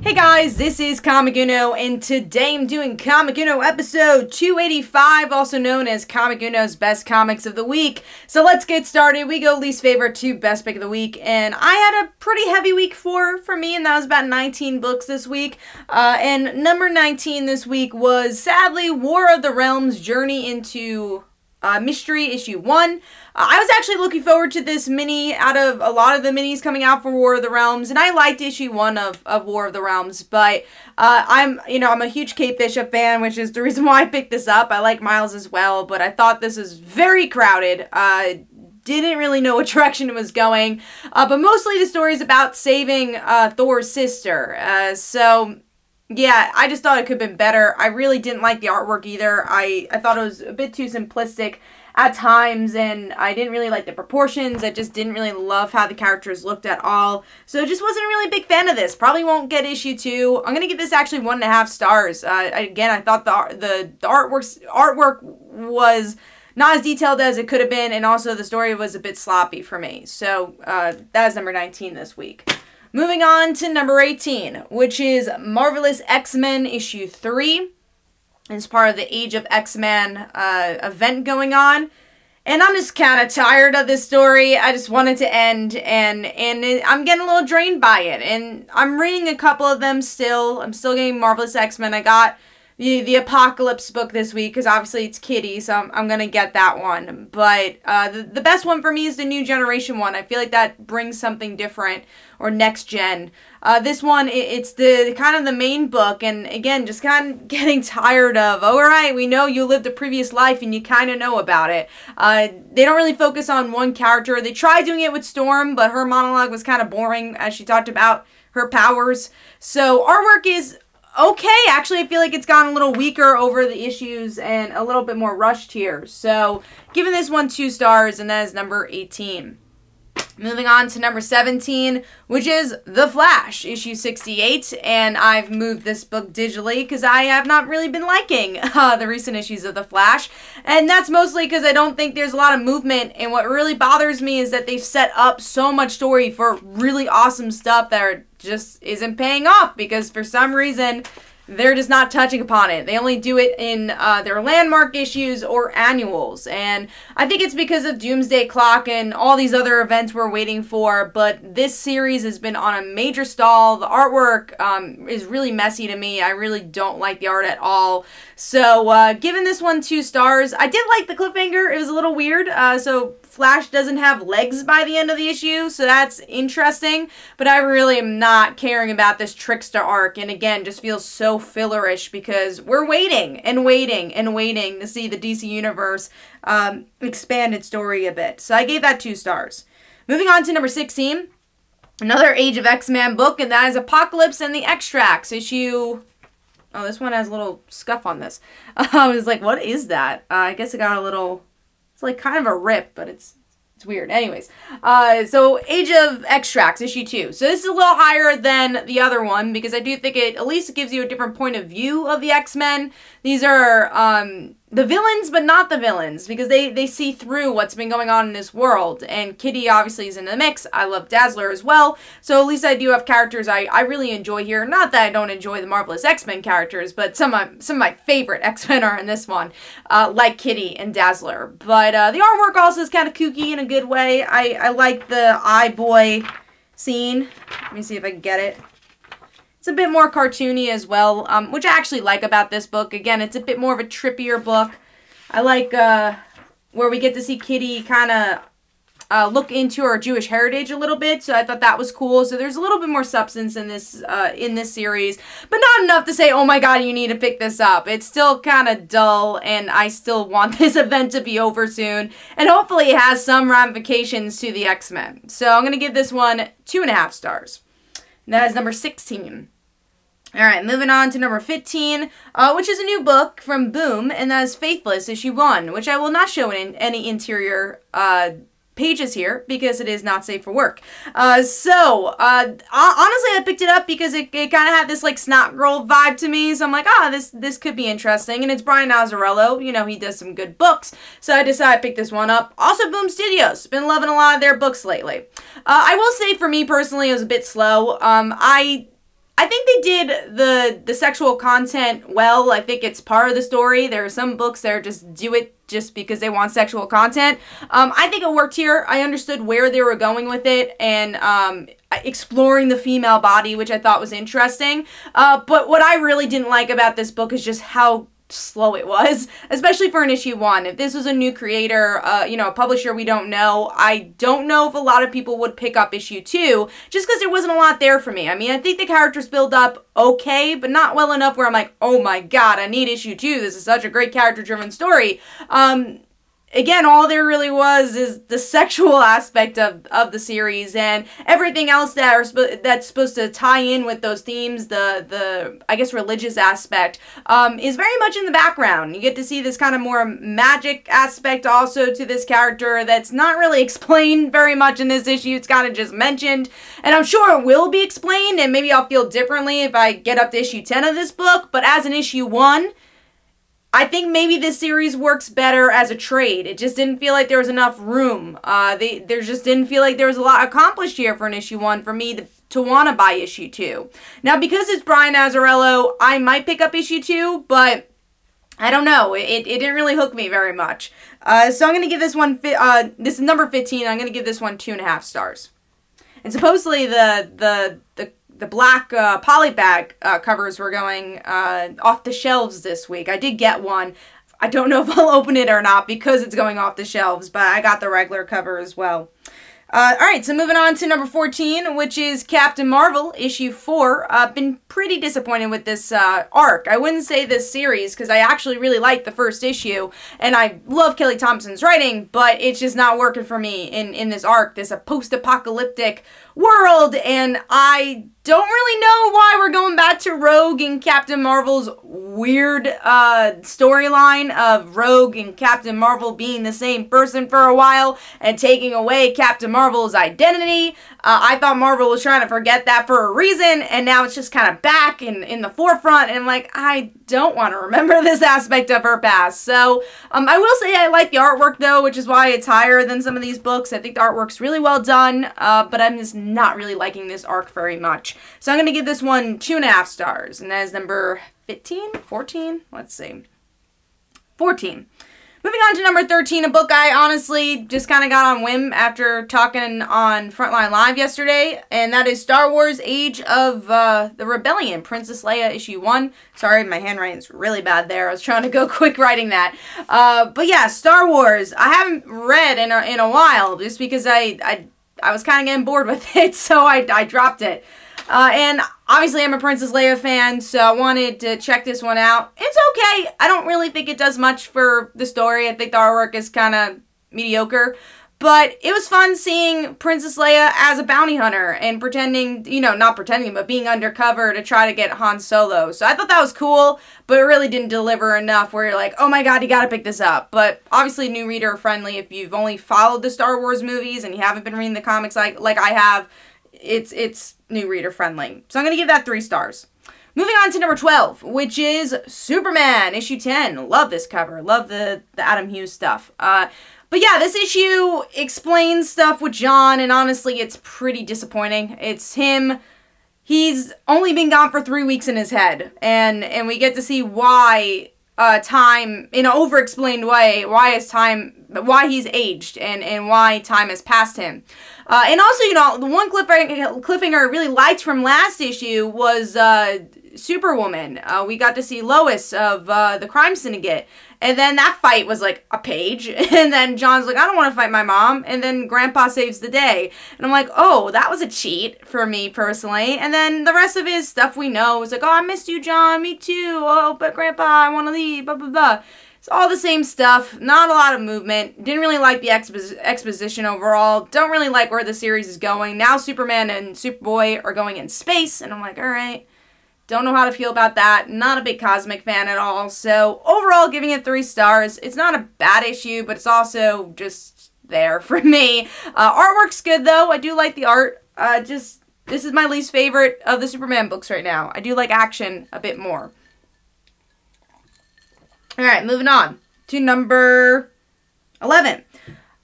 Hey guys, this is Comic Uno, and today I'm doing Comic Uno episode 285, also known as Comic Uno's Best Comics of the Week. So let's get started. We go least favorite to best pick of the week, and I had a pretty heavy week for me, and that was about 19 books this week. And number 19 this week was, sadly, War of the Realms Journey into Mystery issue 1. I was actually looking forward to this mini out of a lot of the minis coming out for War of the Realms, and I liked issue 1 of War of the Realms, but I'm a huge Kate Bishop fan, which is the reason why I picked this up. I like Miles as well, but I thought this was very crowded. Didn't really know what direction it was going, but mostly the story is about saving Thor's sister, so yeah, I just thought it could have been better. I really didn't like the artwork either. I thought it was a bit too simplistic at times, and I didn't really like the proportions. I just didn't really love how the characters looked at all. So just wasn't really a big fan of this. Probably won't get issue 2. I'm going to give this actually 1.5 stars. Again, I thought the artwork was not as detailed as it could have been, and also the story was a bit sloppy for me. So that is number 19 this week. Moving on to number 18, which is Marvelous X-Men issue 3. It's part of the Age of X-Men event going on. And I'm just kind of tired of this story. I just want it to end, and I'm getting a little drained by it. And I'm reading a couple of them still. I'm still getting Marvelous X-Men. I got the Apocalypse book this week, because obviously it's Kitty, so I'm going to get that one. But the best one for me is the New Generation one. I feel like that brings something different, or next gen. This one, it's the kind of the main book, and again, just kind of getting tired of, alright, we know you lived a previous life and you kind of know about it. They don't really focus on one character. They tried doing it with Storm, but her monologue was kind of boring as she talked about her powers. So artwork is okay. Actually, I feel like it's gotten a little weaker over the issues and a little bit more rushed here. So giving this one 2 stars, and that is number 18. Moving on to number 17, which is The Flash, issue 68, and I've moved this book digitally because I have not really been liking the recent issues of The Flash, and that's mostly because I don't think there's a lot of movement, and what really bothers me is that they've set up so much story for really awesome stuff that just isn't paying off, because for some reason they're just not touching upon it. They only do it in their landmark issues or annuals. And I think it's because of Doomsday Clock and all these other events we're waiting for. But this series has been on a major stall. The artwork is really messy to me. I really don't like the art at all. So giving this one 2 stars. I did like the cliffhanger. It was a little weird. So Flash doesn't have legs by the end of the issue, so that's interesting, but I really am not caring about this Trickster arc, and again, just feels so fillerish because we're waiting and waiting and waiting to see the DC Universe expand its story a bit. So I gave that 2 stars. Moving on to number 16, another Age of X-Men book, and that is Apocalypse and the X-Tracts, issue... Oh, this one has a little scuff on this. I was like, what is that? I guess it got a little... It's like kind of a rip, but it's weird. Anyways, so Age of X-Tracts, issue 2. So this is a little higher than the other one because I do think it at least gives you a different point of view of the X-Men. These are the villains, but not the villains, because they see through what's been going on in this world. And Kitty obviously is in the mix. I love Dazzler as well. So at least I do have characters I really enjoy here. Not that I don't enjoy the Marvelous X-Men characters, but some of my favorite X-Men are in this one, like Kitty and Dazzler. But the artwork also is kind of kooky in a good way. I like the Eye Boy scene. Let me see if I can get it. It's a bit more cartoony as well, which I actually like about this book. Again, it's a bit more of a trippier book. I like where we get to see Kitty kind of look into her Jewish heritage a little bit, so I thought that was cool. So there's a little bit more substance in this series, but not enough to say, oh my god, you need to pick this up. It's still kind of dull, and I still want this event to be over soon, and hopefully it has some ramifications to the X-Men. So I'm going to give this one 2.5 stars. And that is number 16. Alright, moving on to number 15, which is a new book from Boom, and that is Faithless, issue 1, which I will not show in any interior pages here because it is not safe for work. Honestly, I picked it up because it kind of had this like Snot Girl vibe to me, so I'm like, this could be interesting, and it's Brian Azzarello, you know, he does some good books, so I decided to pick this one up. Also, Boom Studios, been loving a lot of their books lately. I will say, for me personally, it was a bit slow. I think they did the sexual content well. I think it's part of the story. There are some books that just do it just because they want sexual content. I think it worked here. I understood where they were going with it, and exploring the female body, which I thought was interesting. But what I really didn't like about this book is just how slow it was, especially for an issue 1. If this was a new creator, you know, a publisher we don't know, I don't know if a lot of people would pick up issue 2, just because there wasn't a lot there for me. I mean, I think the characters build up okay, but not well enough where I'm like, oh my god, I need issue 2, this is such a great character-driven story. Again, all there really was is the sexual aspect of the series, and everything else that's supposed to tie in with those themes, the I guess religious aspect, is very much in the background. You get to see this kind of more magic aspect also to this character that's not really explained very much in this issue. It's kind of just mentioned, and I'm sure it will be explained, and maybe I'll feel differently if I get up to issue 10 of this book, but as an issue 1, I think maybe this series works better as a trade. It just didn't feel like there was enough room. There just didn't feel like there was a lot accomplished here for an issue 1 for me to want to buy issue 2. Now, because it's Brian Azzarello, I might pick up issue 2, but I don't know. It didn't really hook me very much. So I'm going to give this one, this is number 15, I'm going to give this one 2.5 stars. And supposedly the black polybag covers were going off the shelves this week. I did get one. I don't know if I'll open it or not because it's going off the shelves, but I got the regular cover as well. Alright, so moving on to number 14, which is Captain Marvel, issue 4. Been pretty disappointed with this arc. I wouldn't say this series, because I actually really liked the first issue, and I love Kelly Thompson's writing, but it's just not working for me in this arc, this post-apocalyptic world, and I don't really know why we're going back to Rogue and Captain Marvel's weird storyline of Rogue and Captain Marvel being the same person for a while and taking away Captain Marvel's identity. I thought Marvel was trying to forget that for a reason, and now it's just kind of back in the forefront, and I'm like, I don't want to remember this aspect of her past. So I will say I like the artwork though, which is why it's higher than some of these books. I think the artwork's really well done, but I'm just not really liking this arc very much. So I'm going to give this one 2.5 stars, and that is number 15? 14? Let's see. 14. Moving on to number 13, a book I honestly just kind of got on whim after talking on Frontline Live yesterday, and that is Star Wars Age of the Rebellion, Princess Leia, issue 1. Sorry, my handwriting's really bad there. I was trying to go quick writing that. But yeah, Star Wars, I haven't read in a while, just because I was kind of getting bored with it, so I dropped it. And obviously I'm a Princess Leia fan, so I wanted to check this one out. It's okay. I don't really think it does much for the story. I think the artwork is kind of mediocre. But it was fun seeing Princess Leia as a bounty hunter and pretending, you know, not pretending, but being undercover to try to get Han Solo. So I thought that was cool, but it really didn't deliver enough where you're like, oh my god, you gotta pick this up. But obviously new reader friendly if you've only followed the Star Wars movies and you haven't been reading the comics like I have. It's new reader friendly. So I'm going to give that 3 stars. Moving on to number 12, which is Superman, issue 10. Love this cover. Love the Adam Hughes stuff. But yeah, this issue explains stuff with John, and honestly, it's pretty disappointing. It's him. He's only been gone for 3 weeks in his head, and we get to see why time, in an over-explained way, why he's aged, and why time has passed him. And also, you know, the one cliffhanger I really liked from last issue was Superwoman. We got to see Lois of the Crime Syndicate. And then that fight was like a page. And then John's like, I don't want to fight my mom. And then Grandpa saves the day. And I'm like, oh, that was a cheat for me personally. And then the rest of his stuff we know was like, oh, I missed you, John. Me too. Oh, but Grandpa, I want to leave. Blah, blah, blah. It's all the same stuff. Not a lot of movement. Didn't really like the exposition overall. Don't really like where the series is going. Now Superman and Superboy are going in space. And I'm like, alright. Don't know how to feel about that. Not a big cosmic fan at all. So overall, giving it 3 stars. It's not a bad issue, but it's also just there for me. Artwork's good though. I do like the art. This is my least favorite of the Superman books right now. I do like action a bit more. Alright, moving on to number 11.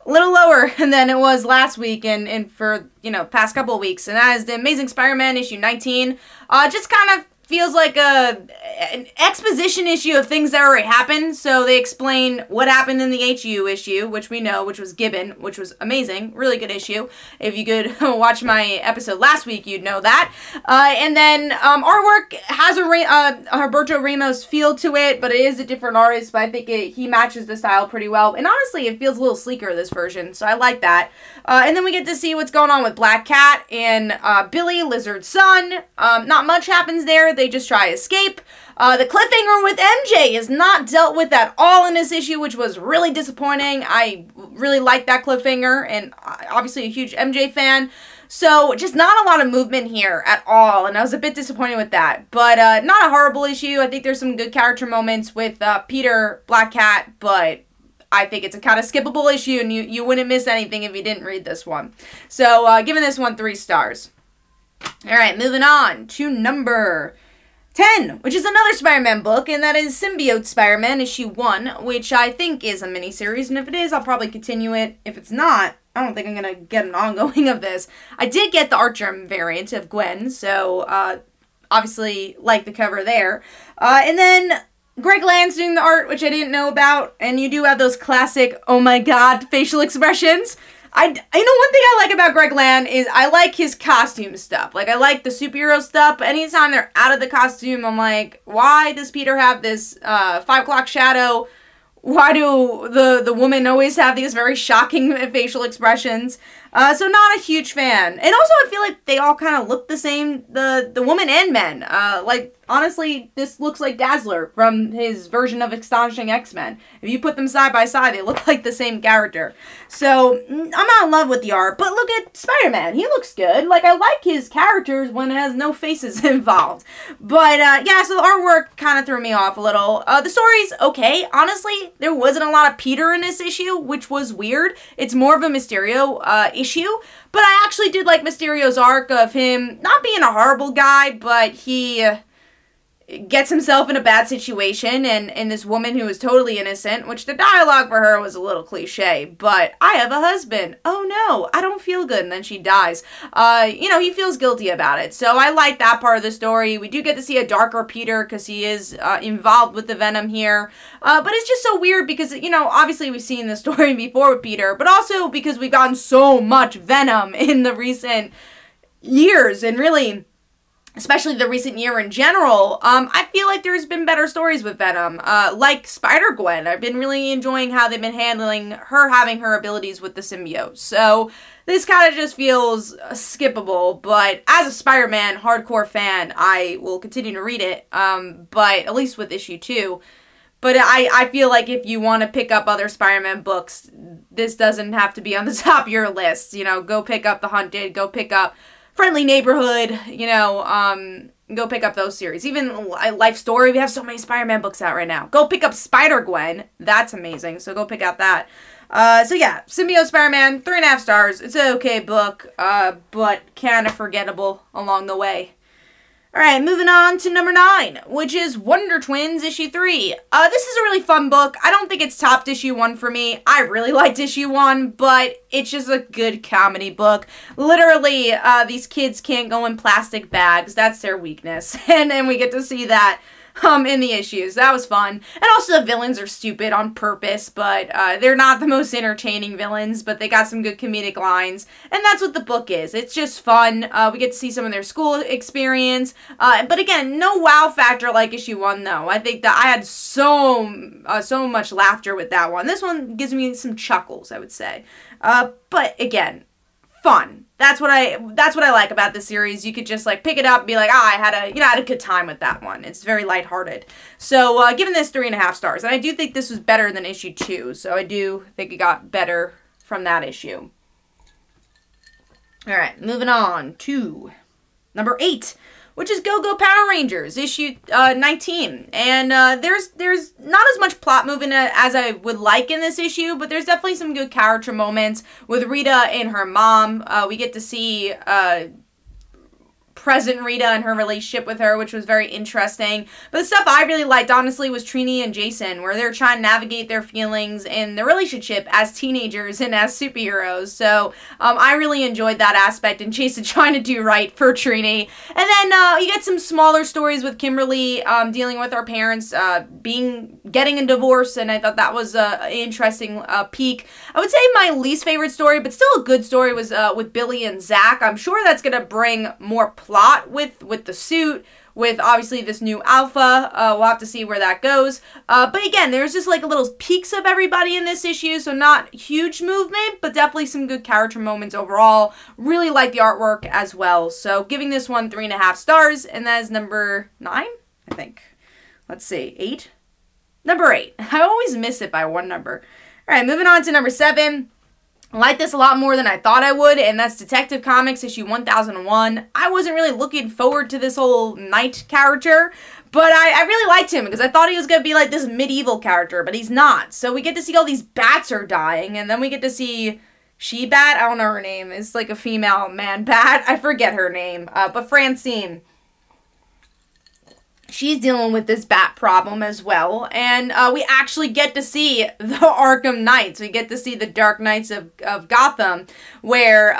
a little lower than it was last week and for, you know, past couple of weeks. And that is the Amazing Spider-Man issue 19. Just kind of feels like an exposition issue of things that already happened. So they explain what happened in the HU issue, which we know, which was Gibbon, which was amazing. Really good issue. If you could watch my episode last week, you'd know that. And then artwork has a Humberto Ramos feel to it, but it is a different artist, but I think he matches the style pretty well. And honestly, it feels a little sleeker, this version, so I like that. And then we get to see what's going on with Black Cat and Billy, Lizard's son. Not much happens there. They just try to escape. The cliffhanger with MJ is not dealt with at all in this issue, which was really disappointing. I really liked that cliffhanger, and obviously a huge MJ fan. So just not a lot of movement here at all, and I was a bit disappointed with that. But not a horrible issue. I think there's some good character moments with Peter, Black Cat, but I think it's a kind of skippable issue, and you wouldn't miss anything if you didn't read this one. So giving this one 3 stars. All right, moving on to number 10, which is another Spider-Man book, and that is Symbiote Spider-Man, issue 1, which I think is a miniseries, and if it is, I'll probably continue it. If it's not, I don't think I'm going to get an ongoing of this. I did get the Artgerm variant of Gwen, so obviously like the cover there. And then Greg Land's doing the art, which I didn't know about, and you do have those classic, oh my god, facial expressions. You know, one thing I like about Greg Land is I like his costume stuff. Like, I like the superhero stuff, but anytime they're out of the costume, I'm like, why does Peter have this 5 o'clock shadow? Why do the women always have these very shocking facial expressions? So not a huge fan. And also I feel like they all kind of look the same, the women and men. Like, honestly, this looks like Dazzler from his version of Astonishing X-Men. If you put them side by side, they look like the same character. So, I'm not in love with the art, but look at Spider-Man. He looks good. Like, I like his characters when it has no faces involved. But, yeah, so the artwork kind of threw me off a little. The story's okay. Honestly, there wasn't a lot of Peter in this issue, which was weird. It's more of a Mysterio issue. But I actually did like Mysterio's arc of him not being a horrible guy, but he gets himself in a bad situation, and this woman who is totally innocent, which the dialogue for her was a little cliche, but I have a husband. Oh no, I don't feel good, and then she dies. You know, he feels guilty about it, so I like that part of the story. We do get to see a darker Peter, because he is involved with the Venom here, but it's just so weird, because, you know, obviously we've seen the story before with Peter, but also because we've gotten so much Venom in the recent years, and really, especially the recent year in general, I feel like there's been better stories with Venom. Like Spider-Gwen, I've been really enjoying how they've been handling her having her abilities with the symbiote. So this kind of just feels skippable, but as a Spider-Man hardcore fan, I will continue to read it, but at least with issue 2. But I feel like if you want to pick up other Spider-Man books, this doesn't have to be on the top of your list. You know, go pick up The Hunted, go pick up Friendly Neighborhood, you know, go pick up those series. Even Life Story, we have so many Spider-Man books out right now. Go pick up Spider-Gwen, that's amazing, so go pick out that. So yeah, Symbiote Spider-Man, 3.5 stars. It's an okay book, but kind of forgettable along the way. Alright, moving on to number 9, which is Wonder Twins issue 3. This is a really fun book. I don't think it's topped issue 1 for me. I really liked issue 1, but it's just a good comedy book. Literally, these kids can't go in plastic bags. That's their weakness. And then we get to see that in the issues. That was fun. And also the villains are stupid on purpose, but they're not the most entertaining villains, but they got some good comedic lines. And that's what the book is. It's just fun. We get to see some of their school experience. But again, no wow factor like issue 1 though. I think that I had so much laughter with that one. This one gives me some chuckles, I would say. But again, fun. That's what I like about this series. You could just like pick it up and be like, I had a good time with that one. It's very lighthearted. So giving this 3.5 stars. And I do think this was better than issue 2. So I do think it got better from that issue. Alright, moving on to number 8, which is Go-Go Power Rangers, issue 19. And there's not as much plot movement as I would like in this issue, but there's definitely some good character moments with Rita and her mom. We get to see present Rita and her relationship with her, which was very interesting. But the stuff I really liked, honestly, was Trini and Jason, where they're trying to navigate their feelings and their relationship as teenagers and as superheroes. So I really enjoyed that aspect, and Jason trying to do right for Trini. And then you get some smaller stories with Kimberly dealing with her parents getting a divorce, and I thought that was an interesting peek. I would say my least favorite story, but still a good story, was with Billy and Zach. I'm sure that's going to bring more plot with the suit, with obviously this new Alpha. We'll have to see where that goes. But again, there's just like little peaks of everybody in this issue, so not huge movement, but definitely some good character moments overall. Really like the artwork as well. So giving this one 3.5 stars, and that is number 9, I think. Let's see, 8? Number 8. I always miss it by one number. Alright, moving on to number 7. I like this a lot more than I thought I would, and that's Detective Comics issue 1001. I wasn't really looking forward to this whole knight character, but I really liked him because I thought he was going to be like this medieval character, but he's not. So we get to see all these bats are dying, and then we get to see She-Bat. I don't know her name. It's like a female man bat. I forget her name, but Francine. She's dealing with this bat problem as well, and we actually get to see the Arkham Knights. We get to see the Dark Knights of Gotham, where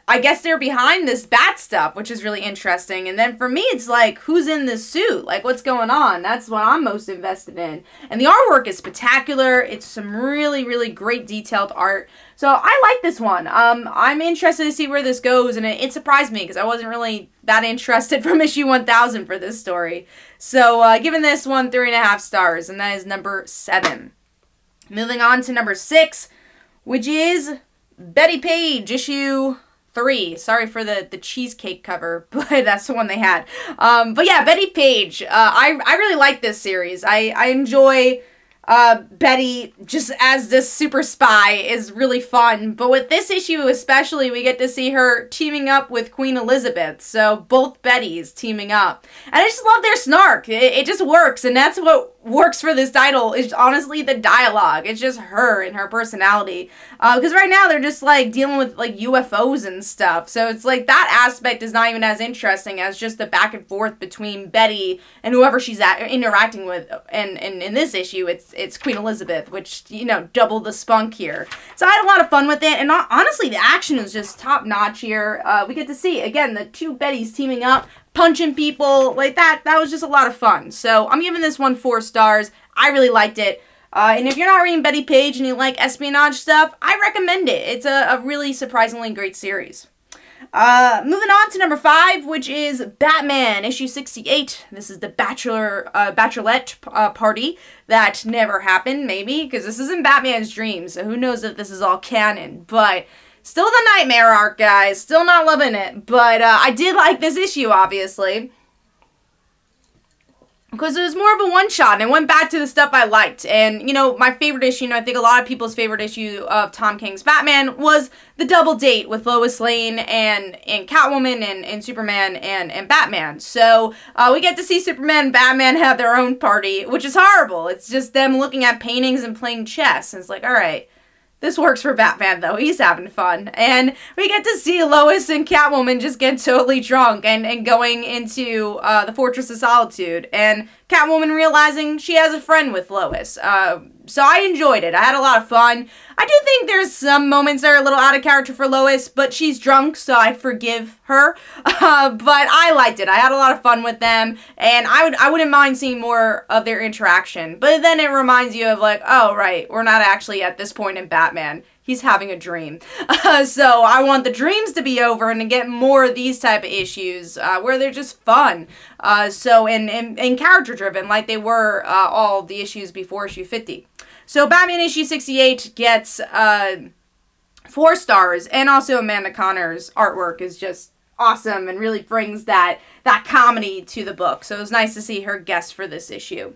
I guess they're behind this bat stuff, which is really interesting. And then for me, it's like, who's in this suit? Like, what's going on? That's what I'm most invested in. And the artwork is spectacular. It's some really, really great detailed art. So I like this one. I'm interested to see where this goes, and it surprised me because I wasn't really that interested from issue 1000 for this story. So giving this one 3.5 stars, and that is number 7. Moving on to number 6, which is Bettie Page, issue 3. Sorry for the cheesecake cover, but that's the one they had. But yeah, Bettie Page. I really like this series. I enjoy Betty just as this super spy is really fun. But with this issue especially, we get to see her teaming up with Queen Elizabeth. So both Bettys teaming up. And I just love their snark. It just works. And that's what works for this title, is honestly the dialogue. It's just her and her personality. Because right now they're just like dealing with like UFOs and stuff. So it's like that aspect is not even as interesting as just the back and forth between Betty and whoever she's interacting with. And in this issue, it's Queen Elizabeth, which, you know, double the spunk here. So I had a lot of fun with it, and honestly, the action is just top-notch here. We get to see, again, the two Bettys teaming up, punching people, like that. That was just a lot of fun. So I'm giving this one 4 stars. I really liked it. And if you're not reading Bettie Page and you like espionage stuff, I recommend it. It's a really surprisingly great series. Moving on to number 5, which is Batman, issue 68. This is the bachelorette party that never happened, maybe, because this isn't Batman's dream, so who knows if this is all canon, but still the nightmare arc, guys. Still not loving it, but I did like this issue, obviously, because it was more of a one-shot, and it went back to the stuff I liked. And, you know, my favorite issue, and I think a lot of people's favorite issue of Tom King's Batman, was the double date with Lois Lane and Catwoman and Superman and Batman. So, we get to see Superman and Batman have their own party, which is horrible. It's just them looking at paintings and playing chess, and it's like, alright. This works for Batman, though. He's having fun. And we get to see Lois and Catwoman just get totally drunk and going into the Fortress of Solitude. And Catwoman realizing she has a friend with Lois. So I enjoyed it. I had a lot of fun. I do think there's some moments that are a little out of character for Lois, but she's drunk, so I forgive her. But I liked it. I had a lot of fun with them, and I wouldn't mind seeing more of their interaction. But then it reminds you of like, oh, right, we're not actually at this point in Batman. He's having a dream. So I want the dreams to be over and to get more of these type of issues where they're just fun. And character driven like they were all the issues before issue 50. So Batman issue 68 gets 4 stars, and also Amanda Connor's artwork is just awesome and really brings that comedy to the book. So it was nice to see her guest for this issue.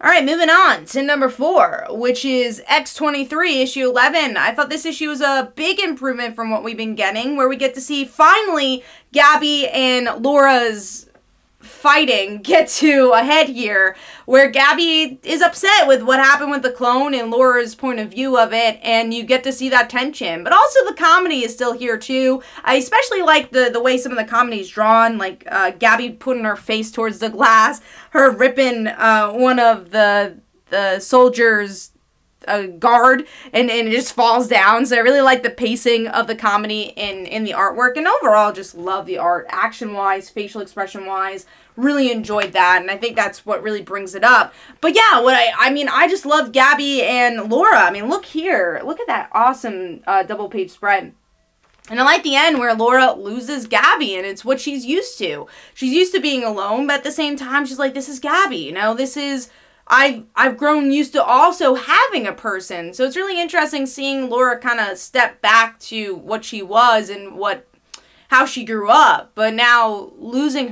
Alright, moving on to number 4, which is X-23, issue 11. I thought this issue was a big improvement from what we've been getting, where we get to see, finally, Gabby and Laura's fighting get to a head here where Gabby is upset with what happened with the clone and Laura's point of view of it, and you get to see that tension. But also the comedy is still here too. I especially like the way some of the comedy is drawn, like Gabby putting her face towards the glass, her ripping one of the soldiers' guard, and it just falls down. So I really like the pacing of the comedy in the artwork, and overall just love the art, action wise, facial expression wise. Really enjoyed that, and I think that's what really brings it up. But yeah, I just love Gabby and Laura. I mean, look here, look at that awesome double page spread. And I like the end where Laura loses Gabby, and it's what she's used to. She's used to being alone, but at the same time, she's like, this is Gabby, you know, this is, I've grown used to also having a person. So it's really interesting seeing Laura kind of step back to what she was and how she grew up, but now losing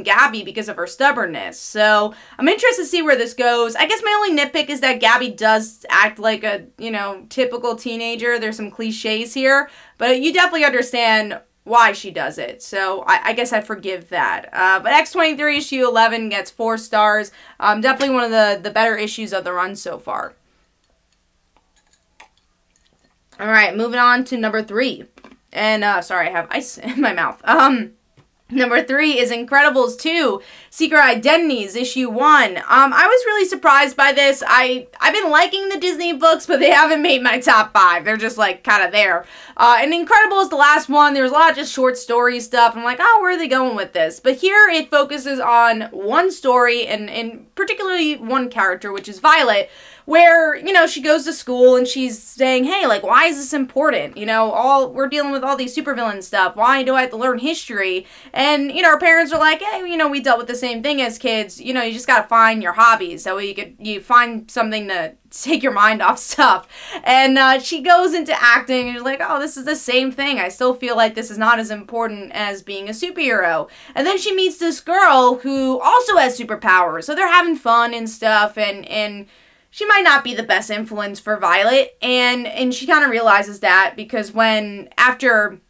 Gabby because of her stubbornness. So I'm interested to see where this goes. I guess my only nitpick is that Gabby does act like a, you know, typical teenager. There's some cliches here, but you definitely understand why she does it. So I guess I forgive that. But X-23 issue 11 gets 4 stars. Definitely one of the better issues of the run so far. All right, moving on to number 3. And, sorry, I have ice in my mouth. Number 3 is Incredibles 2, Secret Identities, issue 1. I was really surprised by this. I've been liking the Disney books, but they haven't made my top 5. They're just, like, kind of there. And Incredibles, the last one, there's a lot of just short story stuff. I'm like, oh, where are they going with this? But here it focuses on one story and particularly one character, which is Violet, where, you know, she goes to school and she's saying, hey, like, why is this important? You know, we're dealing with all these supervillain stuff. Why do I have to learn history? And, you know, her parents are like, hey, you know, we dealt with the same thing as kids. You know, you just gotta find your hobbies. So you find something to take your mind off stuff. And she goes into acting and you're like, oh, this is the same thing. I still feel like this is not as important as being a superhero. And then she meets this girl who also has superpowers. So they're having fun and stuff, and she might not be the best influence for Violet, and she kind of realizes that because after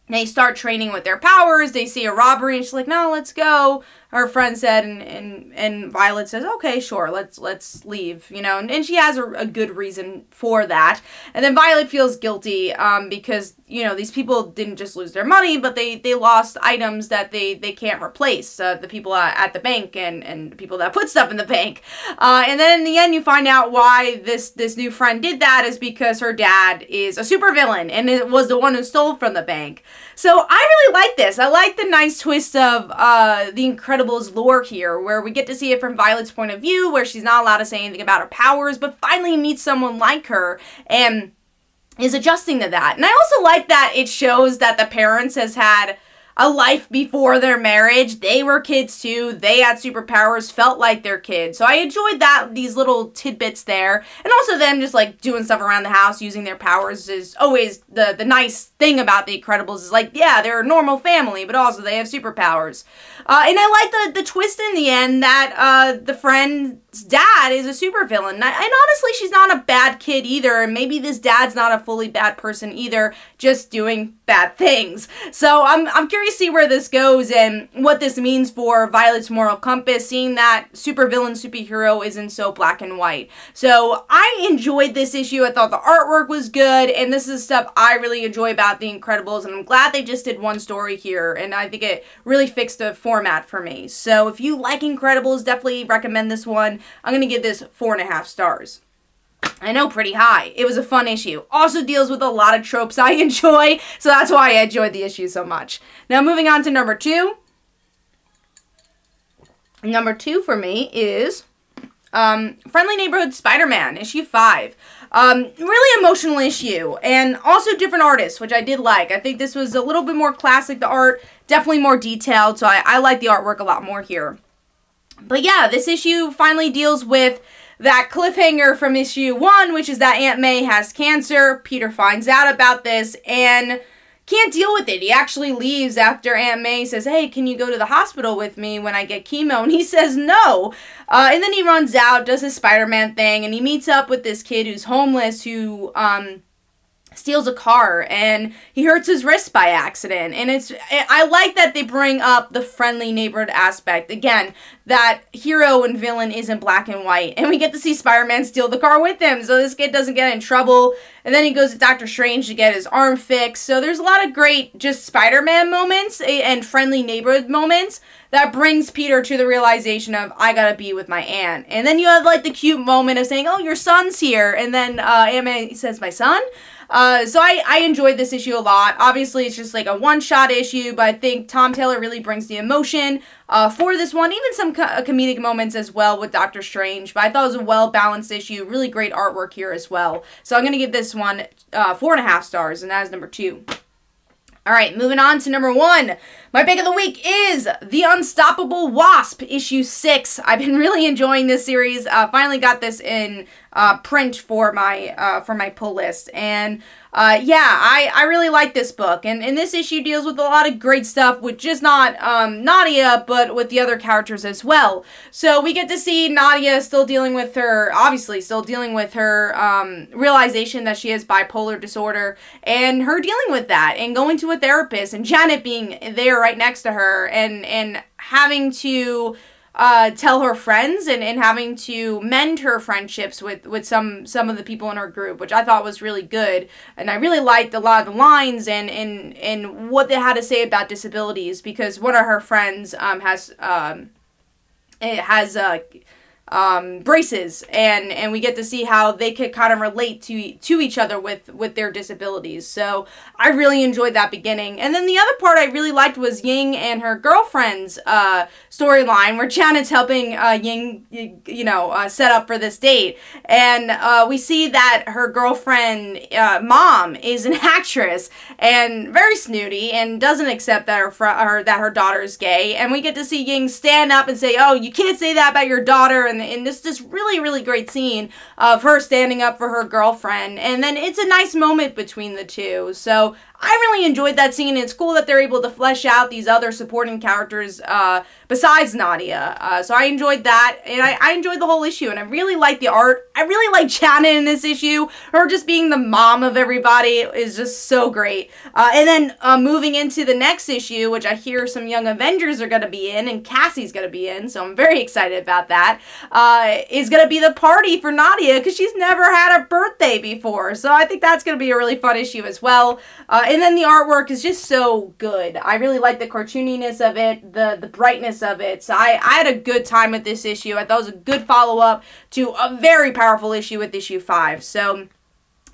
they start training with their powers, they see a robbery, and she's like, no, let's go. Her friend said, and Violet says, okay, sure, let's leave, you know, and she has a good reason for that. And then Violet feels guilty because, you know, these people didn't just lose their money, but they lost items that they can't replace, the people at the bank and the people that put stuff in the bank. And then in the end, you find out why this new friend did that is because her dad is a supervillain, and it was the one who stole from the bank. So I really like this. I like the nice twist of the Incredibles lore here, where we get to see it from Violet's point of view, where she's not allowed to say anything about her powers, but finally meets someone like her and is adjusting to that. And I also like that it shows that the parents has had a life before their marriage. They were kids too. They had superpowers, felt like they're kids. So I enjoyed these little tidbits there. And also them just like doing stuff around the house, using their powers is always the nice thing about the Incredibles is like, yeah, they're a normal family, but also they have superpowers. And I like the twist in the end that the friend's dad is a supervillain. And honestly, she's not a bad kid either. And maybe this dad's not a fully bad person either, just doing bad things. So I'm curious to see where this goes and what this means for Violet's moral compass, seeing that supervillain superhero isn't so black and white. So I enjoyed this issue. I thought the artwork was good, and this is stuff I really enjoy about the Incredibles, and I'm glad they just did one story here, and I think it really fixed the format for me. So if you like Incredibles, definitely recommend this one. I'm going to give this 4.5 stars. I know, pretty high. It was a fun issue. Also deals with a lot of tropes I enjoy, so that's why I enjoyed the issue so much. Now moving on to number 2. Number 2 for me is Friendly Neighborhood Spider-Man, issue 5. Really emotional issue, and also different artists, which I did like. I think this was a little bit more classic, the art, definitely more detailed, so I like the artwork a lot more here. But yeah, this issue finally deals with that cliffhanger from issue 1, which is that Aunt May has cancer. Peter finds out about this and can't deal with it. He actually leaves after Aunt May says, hey, can you go to the hospital with me when I get chemo? And he says no. And then he runs out, does his Spider-Man thing, and he meets up with this kid who's homeless who steals a car and he hurts his wrist by accident. And I like that they bring up the friendly neighborhood aspect. Again, that hero and villain isn't black and white. And we get to see Spider-Man steal the car with him, so this kid doesn't get in trouble. And then he goes to Doctor Strange to get his arm fixed. So there's a lot of great just Spider-Man moments and friendly neighborhood moments that brings Peter to the realization of, I gotta be with my aunt. And then you have like the cute moment of saying, oh, your son's here. And then Aunt May says, my son? So I enjoyed this issue a lot. Obviously, it's just like a one-shot issue, but I think Tom Taylor really brings the emotion for this one. Even some comedic moments as well with Doctor Strange. But I thought it was a well-balanced issue. Really great artwork here as well. So I'm going to give this one 4.5 stars, and that is number 2. All right, moving on to number 1. My pick of the week is The Unstoppable Wasp, issue 6. I've been really enjoying this series. Finally got this in print for my pull list. And yeah, I really like this book. And this issue deals with a lot of great stuff with just not Nadia, but with the other characters as well. So we get to see Nadia still dealing with her, obviously still dealing with her realization that she has bipolar disorder, and her dealing with that and going to a therapist, and Janet being there right next to her and having to tell her friends and having to mend her friendships with some of the people in her group, which I thought was really good. And I really liked a lot of the lines and what they had to say about disabilities, because one of her friends has braces, and we get to see how they could kind of relate to each other with their disabilities. So I really enjoyed that beginning. And then the other part I really liked was Ying and her girlfriend's storyline, where Janet's helping Ying, set up for this date. And we see that her girlfriend, mom, is an actress and very snooty and doesn't accept that her daughter is gay. And we get to see Ying stand up and say, oh, you can't say that about your daughter. And this really, really great scene of her standing up for her girlfriend. And then it's a nice moment between the two. So I really enjoyed that scene. It's cool that they're able to flesh out these other supporting characters besides Nadia. So I enjoyed that, and I enjoyed the whole issue, and I really liked the art. I really like Janet in this issue. Her just being the mom of everybody is just so great. And then moving into the next issue, which I hear some Young Avengers are going to be in, and Cassie's going to be in, so I'm very excited about that, is going to be the party for Nadia, because she's never had a birthday before. So I think that's going to be a really fun issue as well. And then the artwork is just so good. I really like the cartooniness of it, the brightness of it. So I had a good time with this issue. I thought it was a good follow-up to a very powerful issue with issue 5. So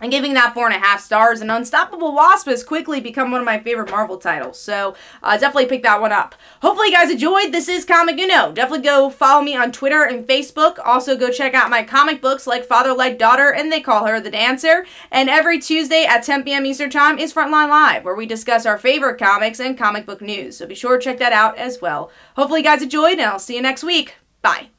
I'm giving that 4.5 stars, and Unstoppable Wasp has quickly become one of my favorite Marvel titles, so definitely pick that one up. Hopefully you guys enjoyed. This is Comic Uno. Definitely go follow me on Twitter and Facebook. Also go check out my comic books like Father Like Daughter and They Call Her the Dancer. And every Tuesday at 10 p.m. Eastern Time is Frontline Live, where we discuss our favorite comics and comic book news, so be sure to check that out as well. Hopefully you guys enjoyed, and I'll see you next week. Bye.